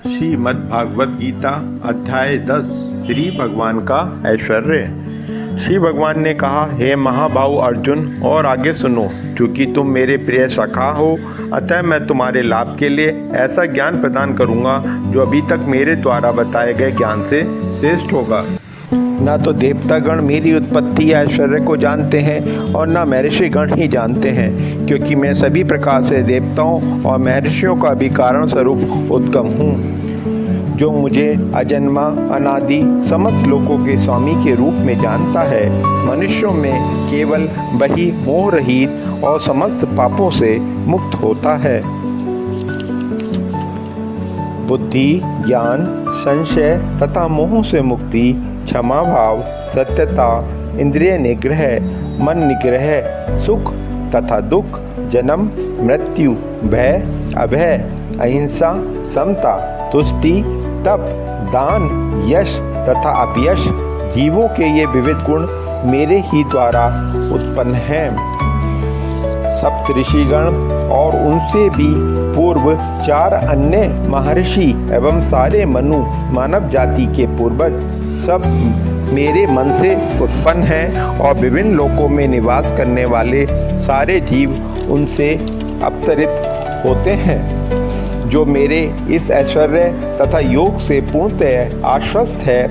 श्रीमद् भागवत गीता अध्याय 10 श्री भगवान का ऐश्वर्य। श्री भगवान ने कहा, हे महाबाहु अर्जुन, और आगे सुनो, क्योंकि तुम मेरे प्रिय सखा हो, अतः मैं तुम्हारे लाभ के लिए ऐसा ज्ञान प्रदान करूंगा जो अभी तक मेरे द्वारा बताए गए ज्ञान से श्रेष्ठ होगा। ना तो देवतागण मेरी उत्पत्ति या ऐश्वर्य को जानते हैं और ना महर्षिगण ही जानते हैं, क्योंकि मैं सभी प्रकार से देवताओं और महर्षियों का भी कारण स्वरूप उद्गम हूँ। जो मुझे अजन्मा अनादि समस्त लोकों के स्वामी के रूप में जानता है, मनुष्यों में केवल वही मोह रहित और समस्त पापों से मुक्त होता है। बुद्धि, ज्ञान, संशय तथा मोह से मुक्ति, क्षमा भाव, सत्यता, इंद्रिय निग्रह, मन निग्रह, सुख तथा दुख, जन्म मृत्यु, भय अभय, अहिंसा, समता, तुष्टि, तप, दान, यश तथा अपयश, जीवों के ये विविध गुण मेरे ही द्वारा उत्पन्न हैं। सप्तऋषिगण और उनसे भी पूर्व 4 अन्य महर्षि एवं सारे मनु मानव जाति के पूर्वज सब मेरे मन से उत्पन्न हैं, और विभिन्न लोकों में निवास करने वाले सारे जीव उनसे अवतरित होते हैं। जो मेरे इस ऐश्वर्य तथा योग से पूर्णतः आश्वस्त है,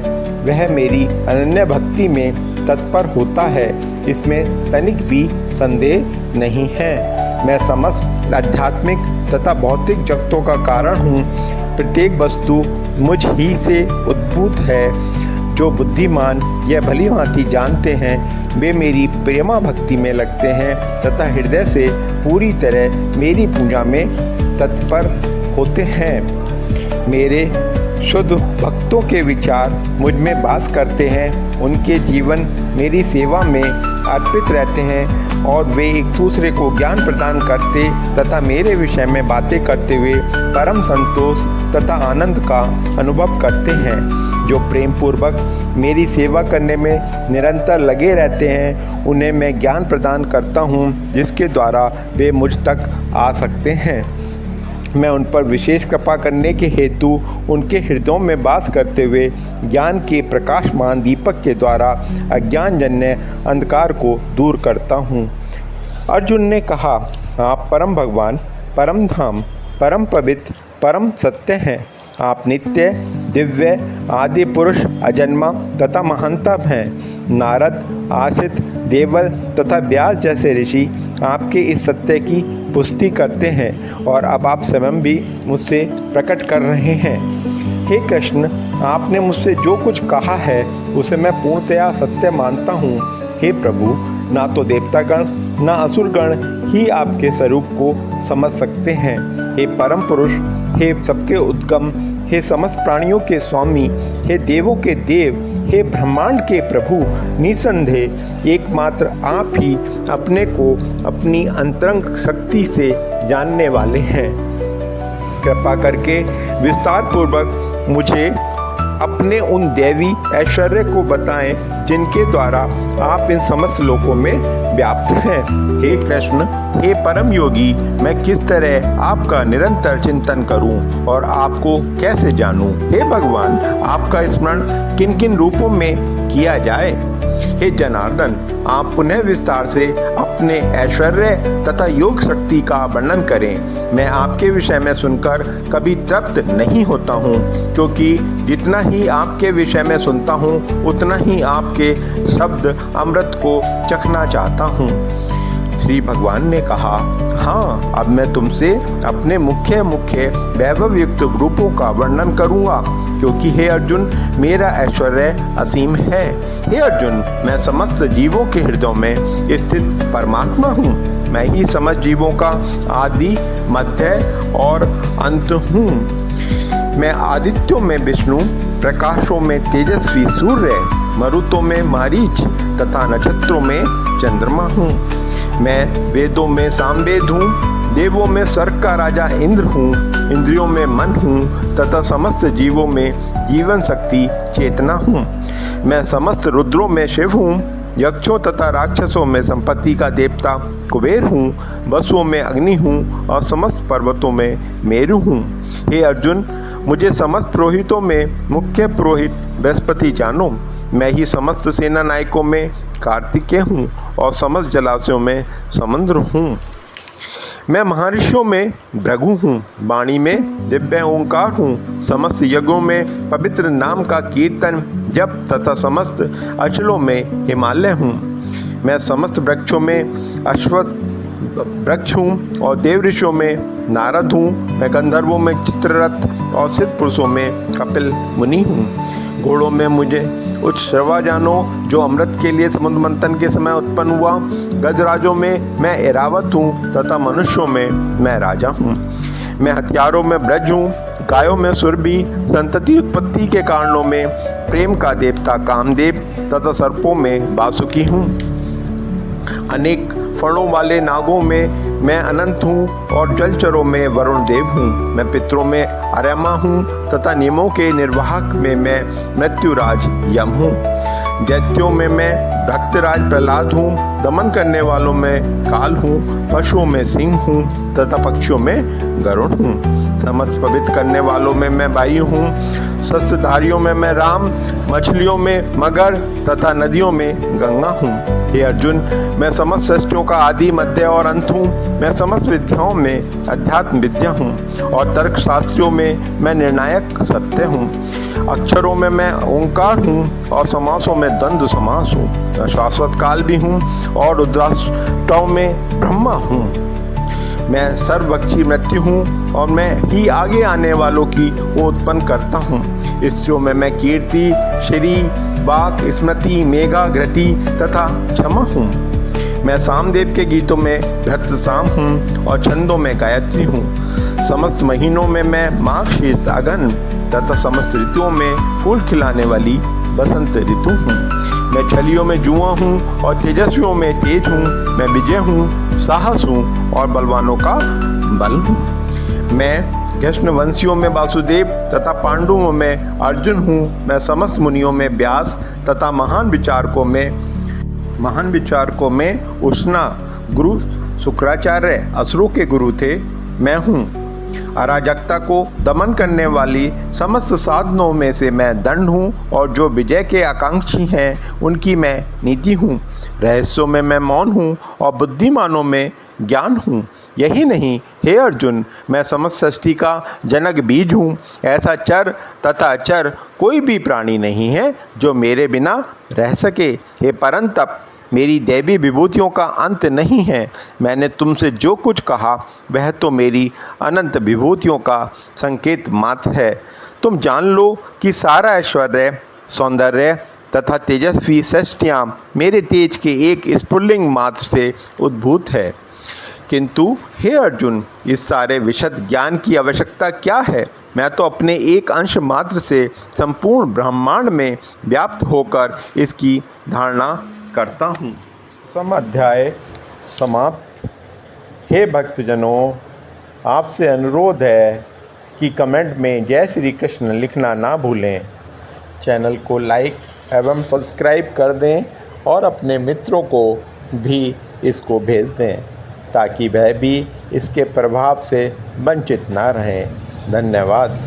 वह मेरी अनन्य भक्ति में तत्पर होता है, इसमें तनिक भी संदेह नहीं है। मैं समस्त आध्यात्मिक तथा भौतिक जगतों का कारण हूँ। प्रत्येक वस्तु मुझ ही से उद्भूत है। जो बुद्धिमान यह भली भांति जानते हैं, वे मेरी प्रेमा भक्ति में लगते हैं तथा हृदय से पूरी तरह मेरी पूजा में तत्पर होते हैं। मेरे शुद्ध भक्तों के विचार मुझ में वास करते हैं। उनके जीवन मेरी सेवा में अर्पित रहते हैं और वे एक दूसरे को ज्ञान प्रदान करते तथा मेरे विषय में बातें करते हुए परम संतोष तथा आनंद का अनुभव करते हैं। जो प्रेम पूर्वक मेरी सेवा करने में निरंतर लगे रहते हैं, उन्हें मैं ज्ञान प्रदान करता हूँ, जिसके द्वारा वे मुझ तक आ सकते हैं। मैं उन पर विशेष कृपा करने के हेतु उनके हृदयों में वास करते हुए ज्ञान के प्रकाशमान दीपक के द्वारा अज्ञानजन्य अंधकार को दूर करता हूँ। अर्जुन ने कहा, आप परम भगवान, परम धाम, परम पवित्र, परम सत्य हैं। आप नित्य, दिव्य, आदि पुरुष, अजन्मा तथा महानतम हैं। नारद, आसित, देवल तथा व्यास जैसे ऋषि आपके इस सत्य की पुष्टि करते हैं, और अब आप स्वयं भी मुझसे प्रकट कर रहे हैं। हे कृष्ण, आपने मुझसे जो कुछ कहा है उसे मैं पूर्णतया सत्य मानता हूँ। हे प्रभु, ना तो देवतागण ना असुरगण ही आपके स्वरूप को समझ सकते हैं। हे परम पुरुष, हे सबके उद्गम, हे समस्त प्राणियों के स्वामी, हे देवों के देव, हे ब्रह्मांड के प्रभु, निसंदेह एकमात्र आप ही अपने को अपनी अंतरंग शक्ति से जानने वाले हैं। कृपा करके विस्तार पूर्वक मुझे अपने उन दैवी ऐश्वर्य को बताएं, जिनके द्वारा आप इन समस्त लोकों में व्याप्त हैं। हे कृष्ण, हे परम योगी, मैं किस तरह आपका निरंतर चिंतन करूं और आपको कैसे जानूं? हे भगवान, आपका स्मरण किन किन रूपों में किया जाए? हे जनार्दन, आप पुनः विस्तार से अपने ऐश्वर्य तथा योग शक्ति का वर्णन करें। मैं आपके विषय में सुनकर कभी तृप्त नहीं होता हूँ, क्योंकि जितना ही आपके विषय में सुनता हूँ, उतना ही आपके शब्द अमृत को चखना चाहता हूँ। श्री भगवान ने कहा, हाँ, अब मैं तुमसे अपने मुख्य वैभव युक्त रूपों का वर्णन करूँगा, क्योंकि हे अर्जुन, मेरा ऐश्वर्य असीम है। हे अर्जुन, मैं समस्त जीवों के हृदयों में स्थित परमात्मा हूँ। मैं ही समस्त जीवों का आदि, मध्य और अंत हूँ। मैं आदित्यों में विष्णु, प्रकाशों में तेजस्वी सूर्य, मरुतों में मारीच तथा नक्षत्रों में चंद्रमा हूँ। मैं वेदों में सामवेद हूँ, देवों में स्वर्ग का राजा इंद्र हूँ, इंद्रियों में मन हूँ तथा समस्त जीवों में जीवन शक्ति चेतना हूँ। मैं समस्त रुद्रों में शिव हूँ, यक्षों तथा राक्षसों में संपत्ति का देवता कुबेर हूँ, वसुओं में अग्नि हूँ और समस्त पर्वतों में मेरु हूँ। हे अर्जुन, मुझे समस्त पुरोहितों में मुख्य पुरोहित बृहस्पति जानो। मैं ही समस्त सेना नायकों में कार्तिकेय हूँ और समस्त जलाशयों में समुद्र हूँ। मैं महर्षियों में भृगु हूँ, वाणी में दिव्य ओंकार हूँ, समस्त यज्ञों में पवित्र नाम का कीर्तन जप तथा समस्त अचलों में हिमालय हूँ। मैं समस्त वृक्षों में अश्वत्थ वृक्ष हूँ और देव ऋषियों में नारद हूँ। मैं गंधर्वों में चित्ररथ और सिद्ध पुरुषों में कपिल मुनि हूँ। घोड़ों में मुझे उच्च श्रवा जानो, जो अमृत के लिए समुद्र मंथन के समय उत्पन्न हुआ। गजराजों में मैं ऐरावत हूँ तथा मनुष्यों में मैं राजा हूँ। मैं हथियारों में ब्रज हूँ, गायों में सुरभि, संतति उत्पत्ति के कारणों में प्रेम का देवता कामदेव तथा सर्पों में वासुकी हूँ। अनेक फणों वाले नागों में मैं अनंत हूँ और जलचरों में वरुण देव हूँ। मैं पितरों में अर्यमा हूँ तथा नियमों के निर्वाहक में मैं मृत्युराज यम हूँ। दैत्यों में मैं भक्तराज प्रहलाद हूँ, दमन करने वालों में काल हूँ, पशुओं में सिंह हूँ तथा पक्षियों में गरुड़ हूँ। समस्त पवित्र करने वालों में मैं वायु हूँ, शस्त्रधारियों में मैं राम, मछलियों में मगर तथा नदियों में गंगा हूँ। हे अर्जुन, मैं समस्त सृष्टियों का आदि मध्य और अंत हूँ। मैं समस्त विद्याओं में अध्यात्म विद्या हूँ और तर्क शास्त्रियों में मैं निर्णायक सत्य हूँ। अक्षरों में मैं ओंकार हूँ और समासों में द्वंद्व समास हूँ। मैं शाश्वत काल भी हूँ और रुद्राष्टों में ब्रह्मा हूँ। मैं सर्वभक्षी मृत्यु हूँ और मैं ही आगे आने वालों की वो उत्पन्न करता हूँ। स्त्रियों में मैं कीर्ति, श्री, वाक, स्मृति, मेघा, घृति तथा क्षमा हूँ। मैं सामदेव के गीतों में भृतसाम हूँ और छंदों में गायत्री हूँ। समस्त महीनों में मैं माघ शीत अगन तथा समस्त ऋतुओं में फूल खिलाने वाली बसंत ऋतु हूँ। मैं छलियों में जुआ हूँ और तेजस्वियों में तेज हूँ। मैं विजय हूँ, साहस हूँ और बलवानों का बल हूँ। मैं कृष्णवंशियों में वासुदेव तथा पांडवों में अर्जुन हूँ। मैं समस्त मुनियों में व्यास तथा महान विचारकों में उष्णा, गुरु शुक्राचार्य असुरों के गुरु थे मैं हूँ। अराजकता को दमन करने वाली समस्त साधनों में से मैं दंड हूँ और जो विजय के आकांक्षी हैं उनकी मैं नीति हूँ। रहस्यों में मैं मौन हूँ और बुद्धिमानों में ज्ञान हूँ। यही नहीं, हे अर्जुन, मैं समस्त सृष्टि का जनक बीज हूँ। ऐसा चर तथा अचर कोई भी प्राणी नहीं है जो मेरे बिना रह सके। हे परंतप, मेरी दैवी विभूतियों का अंत नहीं है। मैंने तुमसे जो कुछ कहा वह तो मेरी अनंत विभूतियों का संकेत मात्र है। तुम जान लो कि सारा ऐश्वर्य, सौंदर्य तथा तेजस्वी सृष्टियाँ मेरे तेज के एक स्फुल्लिंग मात्र से उद्भूत है। किंतु हे अर्जुन, इस सारे विशद ज्ञान की आवश्यकता क्या है? मैं तो अपने एक अंश मात्र से संपूर्ण ब्रह्मांड में व्याप्त होकर इसकी धारणा करता हूँ। अध्याय समाप्त। हे भक्तजनों, आपसे अनुरोध है कि कमेंट में जय श्री कृष्ण लिखना ना भूलें। चैनल को लाइक एवं सब्सक्राइब कर दें और अपने मित्रों को भी इसको भेज दें ताकि वह भी इसके प्रभाव से वंचित ना रहें। धन्यवाद।